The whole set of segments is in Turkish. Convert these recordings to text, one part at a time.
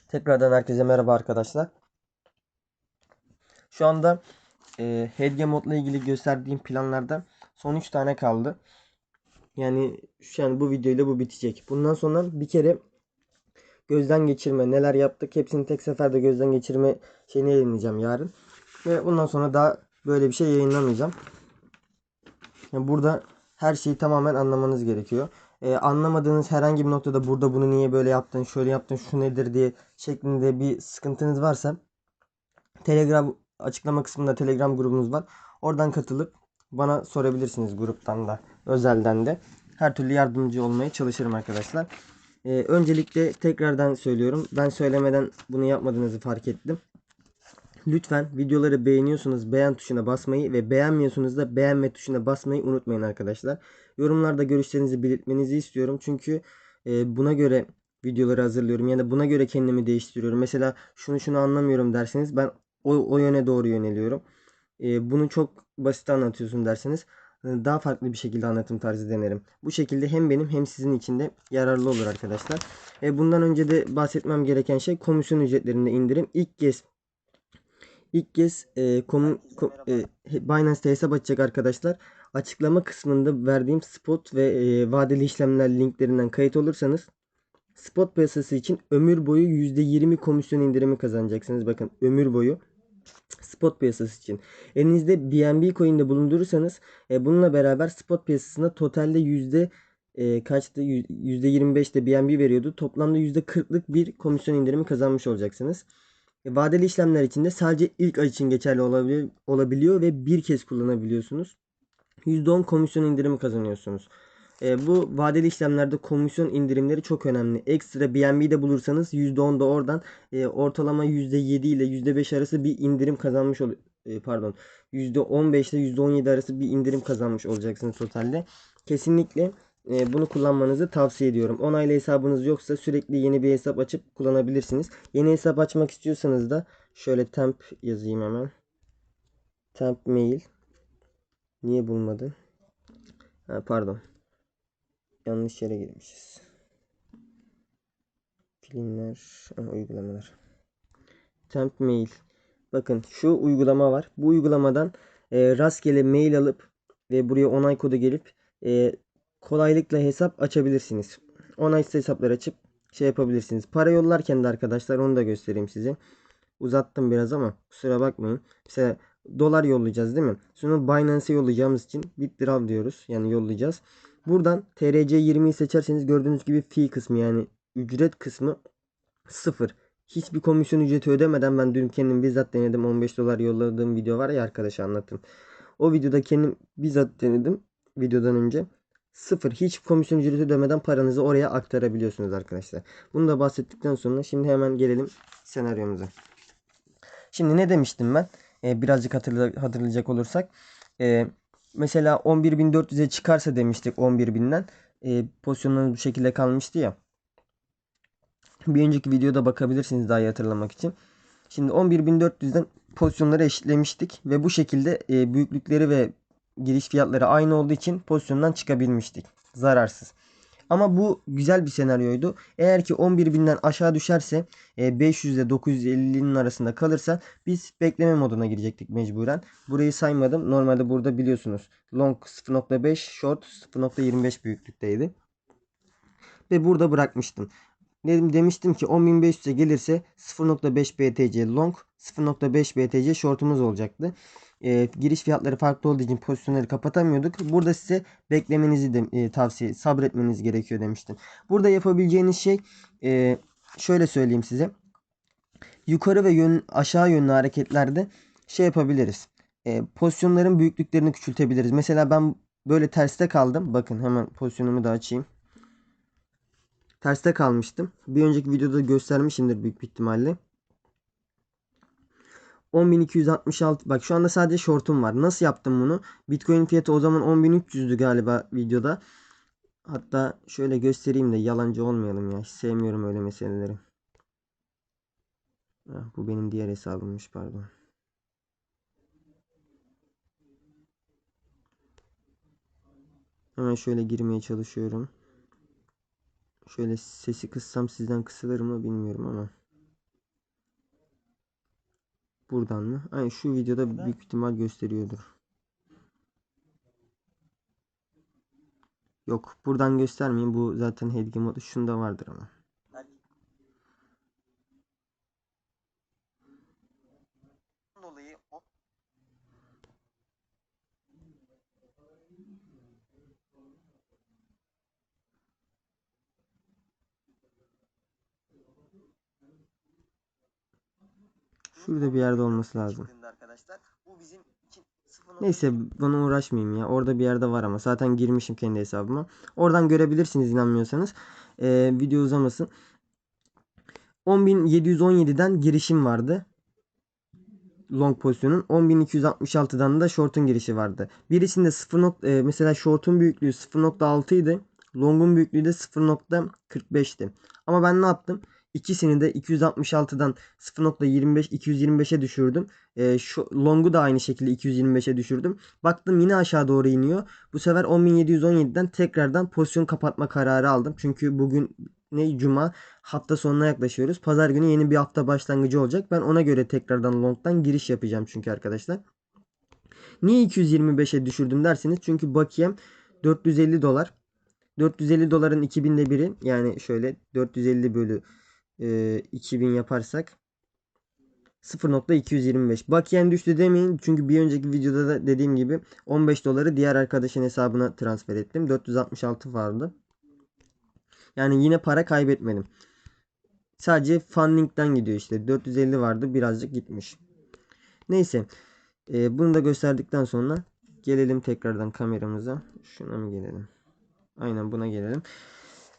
Tekrardan herkese merhaba arkadaşlar. Şu anda hediye modla ilgili gösterdiğim planlardan son 3 tane kaldı. Yani şu an bu videoyla bu bitecek. Bundan sonra bir kere gözden geçirme, neler yaptık hepsini tek seferde gözden geçirme şeyini yayınlayacağım yarın. Ve bundan sonra daha böyle bir şey yayınlamayacağım. Yani burada her şeyi tamamen anlamanız gerekiyor. Anlamadığınız herhangi bir noktada burada bunu niye böyle yaptın, şöyle yaptın, şu nedir diye şeklinde bir sıkıntınız varsa Telegram açıklama kısmında Telegram grubumuz var. Oradan katılıp bana sorabilirsiniz, gruptan da özelden de. Her türlü yardımcı olmaya çalışırım arkadaşlar. Öncelikle tekrardan söylüyorum. Ben söylemeden bunu yapmadığınızı fark ettim. Lütfen videoları beğeniyorsunuz, beğen tuşuna basmayı ve beğenmiyorsunuz da beğenme tuşuna basmayı unutmayın arkadaşlar. Yorumlarda görüşlerinizi belirtmenizi istiyorum. Çünkü buna göre videoları hazırlıyorum. Yani buna göre kendimi değiştiriyorum. Mesela şunu anlamıyorum derseniz ben o yöne doğru yöneliyorum. Bunu çok basit anlatıyorsun derseniz daha farklı bir şekilde anlatım tarzı denerim. Bu şekilde hem benim hem sizin için de yararlı olur arkadaşlar. Bundan önce de bahsetmem gereken şey komisyon ücretlerinde indirim. İlk kez Binance'te hesap açacak arkadaşlar. Açıklama kısmında verdiğim spot ve vadeli işlemler linklerinden kayıt olursanız spot piyasası için ömür boyu %20 komisyon indirimi kazanacaksınız. Bakın, ömür boyu spot piyasası için. Elinizde BNB coin'de bulundurursanız bununla beraber spot piyasasında totalde kaçtı? %25'te BNB veriyordu. Toplamda %40'lık bir komisyon indirimi kazanmış olacaksınız. Vadeli işlemler için de sadece ilk ay için geçerli olabiliyor ve bir kez kullanabiliyorsunuz. %10 komisyon indirimi kazanıyorsunuz. Bu vadeli işlemlerde komisyon indirimleri çok önemli. Ekstra BNB'de bulursanız %10 da oradan ortalama %7 ile %5 arası bir indirim kazanmış pardon, %15 ile %17 arası bir indirim kazanmış olacaksınız totalde. Kesinlikle bunu kullanmanızı tavsiye ediyorum. Onaylı hesabınız yoksa sürekli yeni bir hesap açıp kullanabilirsiniz. Yeni hesap açmak istiyorsanız da şöyle temp yazayım hemen. Temp mail. Niye bulmadı? Pardon. Yanlış yere girmişiz. Filmler, uygulamalar. Temp mail. Bakın, şu uygulama var. Bu uygulamadan rastgele mail alıp ve buraya onay kodu gelip kolaylıkla hesap açabilirsiniz. Onaysız hesaplar açıp şey yapabilirsiniz. Para yollarken de arkadaşlar onu da göstereyim size. Uzattım biraz ama kusura bakmayın. Mesela dolar yollayacağız değil mi? Sonra Binance'e yollayacağımız için withdraw diyoruz. Yani yollayacağız. Buradan TRC20'yi seçerseniz gördüğünüz gibi fee kısmı, yani ücret kısmı sıfır. Hiçbir komisyon ücreti ödemeden ben dün kendim bizzat denedim. 15 dolar yolladığım video var ya, arkadaşa anlattım. O videoda kendim bizzat denedim videodan önce. Sıfır. Hiç komisyon ücreti ödemeden paranızı oraya aktarabiliyorsunuz arkadaşlar. Bunu da bahsettikten sonra şimdi hemen gelelim senaryomuza. Şimdi ne demiştim ben? Birazcık hatırlayacak olursak. Mesela 11.400'e çıkarsa demiştik 11.000'den. Pozisyonlarınız bu şekilde kalmıştı ya. Bir önceki videoda bakabilirsiniz daha iyi hatırlamak için. Şimdi 11.400'den pozisyonları eşitlemiştik. Ve bu şekilde büyüklükleri ve giriş fiyatları aynı olduğu için pozisyondan çıkabilmiştik. Zararsız. Ama bu güzel bir senaryoydu. Eğer ki 11.000'den aşağı düşerse 500 ile 950'nin arasında kalırsa biz bekleme moduna girecektik mecburen. Burayı saymadım. Normalde burada biliyorsunuz long 0.5, short 0.25 büyüklükteydi. Ve burada bırakmıştım. Demiştim ki 10.500'e gelirse 0.5 BTC long, 0.5 BTC shortumuz olacaktı. Giriş fiyatları farklı olduğu için pozisyonları kapatamıyorduk. Burada size beklemenizi de sabretmeniz gerekiyor demiştim. Burada yapabileceğiniz şey şöyle söyleyeyim size. Yukarı ve aşağı yönlü hareketlerde şey yapabiliriz. Pozisyonların büyüklüklerini küçültebiliriz. Mesela ben böyle terste kaldım. Bakın, hemen pozisyonumu da açayım. Terste kalmıştım. Bir önceki videoda göstermişimdir büyük bir ihtimalle. 10.266. Bak, şu anda sadece shortum var. Nasıl yaptım bunu? Bitcoin fiyatı o zaman 10.300'dü galiba videoda. Hatta şöyle göstereyim de yalancı olmayalım ya. Hiç sevmiyorum öyle meseleleri. Bu benim diğer hesabımmış, pardon. Hemen şöyle girmeye çalışıyorum. Şöyle sesi kıssam sizden kısılır mı bilmiyorum ama. Buradan mı? Aynen şu videoda büyük ihtimal gösteriyordur. Yok, buradan göstermeyeyim. Bu zaten hediye modu. Şunda vardır ama. Dolayı şurada bir yerde olması lazım. Neyse, bana uğraşmayayım ya. Orada bir yerde var ama. Zaten girmişim kendi hesabıma. Oradan görebilirsiniz inanmıyorsanız. Video uzamasın. 10.717'den girişim vardı. Long pozisyonun. 10.266'dan da short'un girişi vardı. Birisinde 0. Mesela short'un büyüklüğü 0.6 idi. Long'un büyüklüğü de 0.45'ti. Ama ben ne yaptım? İkisini de 266'dan 0.25 225'e düşürdüm. Şu long'u da aynı şekilde 225'e düşürdüm. Baktım yine aşağı doğru iniyor. Bu sefer 10.717'den tekrardan pozisyon kapatma kararı aldım. Çünkü bugün ne cuma, hafta sonuna yaklaşıyoruz. Pazar günü yeni bir hafta başlangıcı olacak. Ben ona göre tekrardan long'dan giriş yapacağım çünkü arkadaşlar. Niye 225'e düşürdüm derseniz, çünkü bakiyem 450 dolar. 450 doların 2000'de biri, yani şöyle 450 bölü 2000 yaparsak 0.225. Bakiyen düştü demeyin, çünkü bir önceki videoda da dediğim gibi 15 doları diğer arkadaşın hesabına transfer ettim. 466 vardı. Yani yine para kaybetmedim. Sadece funding'den gidiyor işte. 450 vardı, birazcık gitmiş. Neyse. Bunu da gösterdikten sonra gelelim tekrardan kameramıza. Şuna mı gelelim? Aynen, buna gelelim.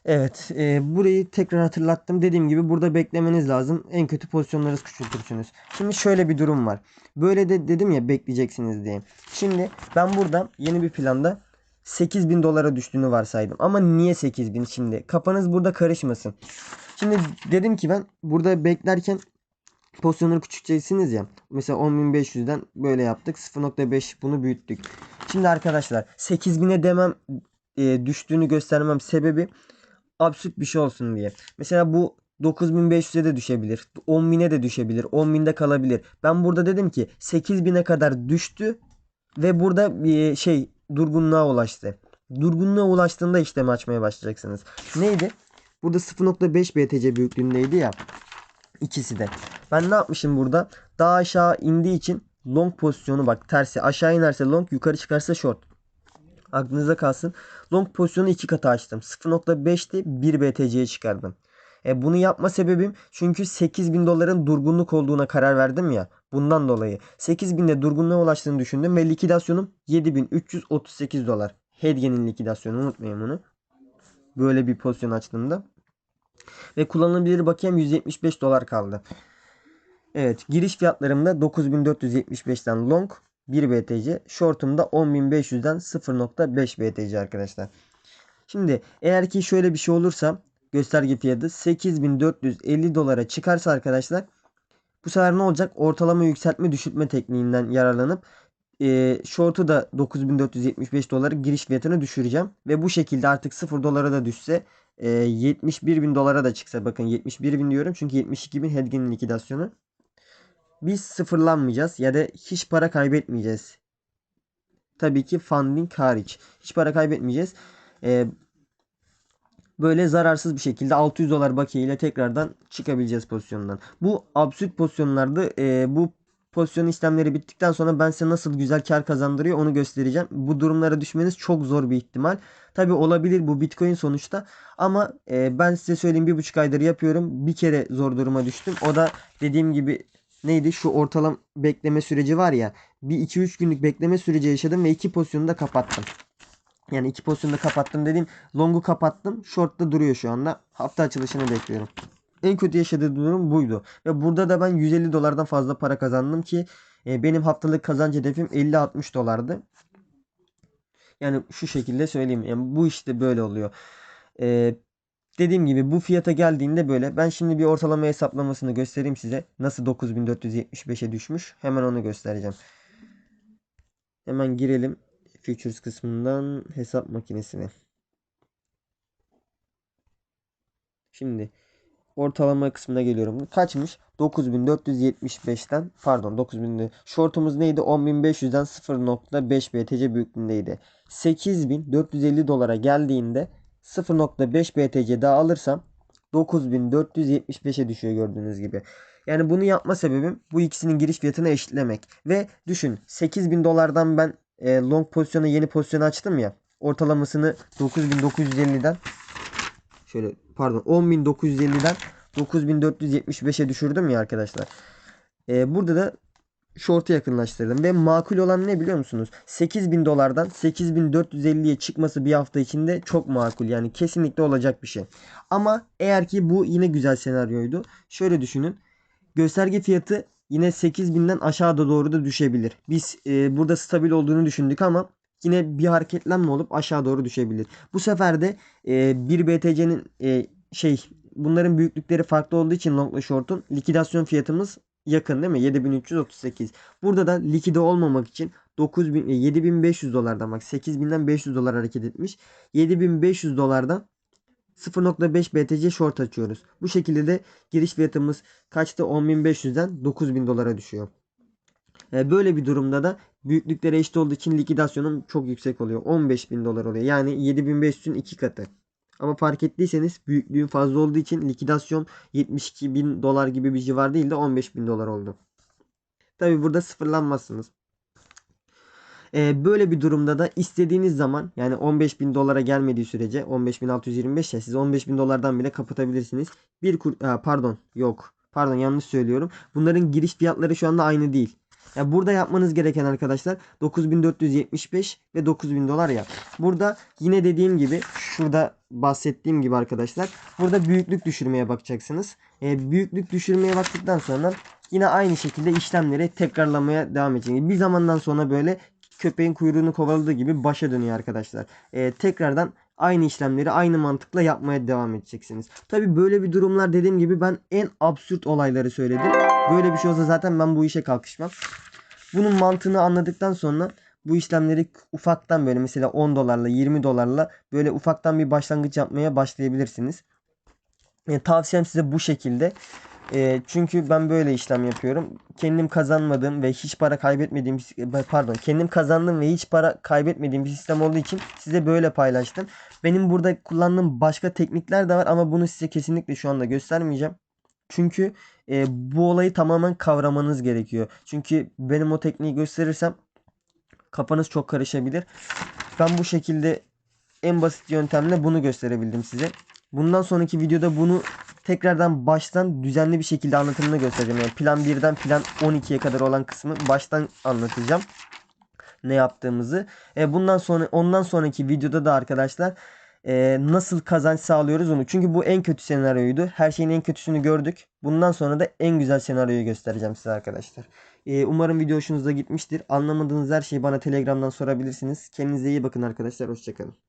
Evet. Burayı tekrar hatırlattım. Dediğim gibi burada beklemeniz lazım. En kötü pozisyonları küçültürsünüz. Şimdi şöyle bir durum var. Böyle de dedim ya, bekleyeceksiniz diye. Şimdi ben burada yeni bir planda 8.000 dolara düştüğünü varsaydım. Ama niye 8.000 şimdi? Kafanız burada karışmasın. Şimdi dedim ki ben burada beklerken pozisyonları küçülteceksiniz ya. Mesela 10.500'den böyle yaptık. 0.5 bunu büyüttük. Şimdi arkadaşlar 8.000'e demem, düştüğünü göstermem sebebi absürt bir şey olsun diye. Mesela bu 9.500'e de düşebilir. 10.000'e de düşebilir. 10.000'de kalabilir. Ben burada dedim ki 8.000'e kadar düştü ve burada bir durgunluğa ulaştı. Durgunluğa ulaştığında işlemi açmaya başlayacaksınız. Neydi? Burada 0.5 BTC büyüklüğündeydi ya. İkisi de. Ben ne yapmışım burada? Daha aşağı indiği için long pozisyonu, bak tersi. Aşağı inerse long, yukarı çıkarsa short. Aklınıza kalsın. Long pozisyonu 2 katı açtım. 0.5'ti, 1 BTC'ye çıkardım. Bunu yapma sebebim, çünkü 8.000 doların durgunluk olduğuna karar verdim ya. Bundan dolayı 8.000'de durgunluğa ulaştığını düşündüm ve likidasyonum 7.338 dolar. Hedge'nin likidasyonu, unutmayın bunu. Böyle bir pozisyon açtığımda. Ve kullanılabilir bakiyem 175 dolar kaldı. Evet, giriş fiyatlarımda 9.475'ten long 1 BTC, shortumda 10.500'den 0.5 BTC arkadaşlar. Şimdi eğer ki şöyle bir şey olursa, gösterge fiyatı 8.450 dolara çıkarsa arkadaşlar, bu sefer ne olacak? Ortalama yükseltme düşürtme tekniğinden yararlanıp short'u da 9.475 doları giriş fiyatını düşüreceğim. Ve bu şekilde artık 0 dolara da düşse 71.000 dolara da çıksa, bakın 71.000 diyorum çünkü 72.000 Hedge'nin likidasyonu. Biz sıfırlanmayacağız ya da hiç para kaybetmeyeceğiz. Tabii ki funding hariç. Hiç para kaybetmeyeceğiz. Ee, Böyle zararsız bir şekilde 600 dolar bakiye ile tekrardan çıkabileceğiz pozisyondan. Bu absürt pozisyonlarda bu pozisyon işlemleri bittikten sonra ben size nasıl güzel kar kazandırıyor onu göstereceğim. Bu durumlara düşmeniz çok zor bir ihtimal. Tabii olabilir, bu Bitcoin sonuçta. Ama ben size söyleyeyim, 1,5 aydır yapıyorum. Bir kere zor duruma düştüm. O da dediğim gibi neydi? Şu ortalama bekleme süreci var ya. Bir 2-3 günlük bekleme süreci yaşadım ve 2 pozisyonu da kapattım. Yani 2 pozisyonu da kapattım dediğim, long'u kapattım. Short'ta duruyor şu anda. Hafta açılışını bekliyorum. En kötü yaşadığım durum buydu. Ve burada da ben 150 dolardan fazla para kazandım ki benim haftalık kazanç hedefim 50-60 dolardı. Yani şu şekilde söyleyeyim. Yani bu işte böyle oluyor. E, Dediğim gibi bu fiyata geldiğinde böyle. Ben şimdi bir ortalama hesaplamasını göstereyim size. Nasıl 9.475'e düşmüş. Hemen onu göstereceğim. Hemen girelim. Futures kısmından hesap makinesine. Şimdi ortalama kısmına geliyorum. Kaçmış? 9475'ten pardon 9000'de. Shortumuz neydi? 10500'den 0.5 BTC büyüklüğündeydi. 8450 dolara geldiğinde 0.5 BTC daha alırsam 9475'e düşüyor gördüğünüz gibi. Yani bunu yapma sebebim bu ikisinin giriş fiyatını eşitlemek. Ve düşün 8000 dolardan ben long pozisyonu yeni pozisyonu açtım ya. Ortalamasını 9950'den şöyle pardon 10950'den 9475'e düşürdüm ya arkadaşlar. Burada da short'u yakınlaştırdım ve makul olan ne biliyor musunuz? 8000 dolardan 8450'ye çıkması bir hafta içinde çok makul. Yani kesinlikle olacak bir şey. Ama eğer ki bu yine güzel senaryoydu. Şöyle düşünün. Gösterge fiyatı yine 8000'den aşağıda doğru da düşebilir. Biz burada stabil olduğunu düşündük ama yine bir hareketlenme olup aşağı doğru düşebilir. Bu sefer de 1 BTC'nin bunların büyüklükleri farklı olduğu için long ve short'un likidasyon fiyatımız yakın değil mi? 7338. Burada da likide olmamak için 7500 dolardan bak 8000'den 500 dolar hareket etmiş. 7500 dolardan 0.5 BTC short açıyoruz. Bu şekilde de giriş fiyatımız kaçtı? 10.500'den 9.000 dolara düşüyor. Böyle bir durumda da büyüklükleri eşit olduğu için likidasyonum çok yüksek oluyor. 15.000 dolar oluyor. Yani 7.500'ün 2 katı. Ama fark ettiyseniz büyüklüğün fazla olduğu için likidasyon 72.000 dolar gibi bir civar değil de 15.000 dolar oldu. Tabi burada sıfırlanmazsınız. Böyle bir durumda da istediğiniz zaman yani 15.000 dolara gelmediği sürece 15.625 ya siz 15.000 dolardan bile kapatabilirsiniz. Pardon yanlış söylüyorum. Bunların giriş fiyatları şu anda aynı değil. Ya burada yapmanız gereken arkadaşlar 9475 ve 9000 dolar ya. Burada yine dediğim gibi şurada bahsettiğim gibi arkadaşlar burada büyüklük düşürmeye bakacaksınız. Büyüklük düşürmeye baktıktan sonra yine aynı şekilde işlemleri tekrarlamaya devam edeceksiniz. Bir zamandan sonra böyle köpeğin kuyruğunu kovaladığı gibi başa dönüyor arkadaşlar. Tekrardan aynı işlemleri aynı mantıkla yapmaya devam edeceksiniz. Tabi böyle bir durumlar dediğim gibi ben en absürt olayları söyledim. Böyle bir şey olsa zaten ben bu işe kalkışmam. Bunun mantığını anladıktan sonra bu işlemleri ufaktan böyle mesela 10 dolarla 20 dolarla böyle ufaktan bir başlangıç yapmaya başlayabilirsiniz. Tavsiyem size bu şekilde. Çünkü ben böyle işlem yapıyorum. Kendim kazanmadığım ve hiç para kaybetmediğim kendim kazandım ve hiç para kaybetmediğim bir sistem olduğu için size böyle paylaştım. Benim burada kullandığım başka teknikler de var ama bunu size kesinlikle şu anda göstermeyeceğim. Çünkü bu olayı tamamen kavramanız gerekiyor. Çünkü benim o tekniği gösterirsem kafanız çok karışabilir. Ben bu şekilde en basit yöntemle bunu gösterebildim size. Bundan sonraki videoda bunu tekrardan baştan düzenli bir şekilde anlatımını göstereceğim. Yani plan 1'den plan 12'ye kadar olan kısmı baştan anlatacağım. Ne yaptığımızı. Ondan sonraki videoda da arkadaşlar nasıl kazanç sağlıyoruz onu. Çünkü bu en kötü senaryoydu. Her şeyin en kötüsünü gördük. Bundan sonra da en güzel senaryoyu göstereceğim size arkadaşlar. Umarım video hoşunuza gitmiştir. Anlamadığınız her şeyi bana Telegram'dan sorabilirsiniz. Kendinize iyi bakın arkadaşlar. Hoşçakalın.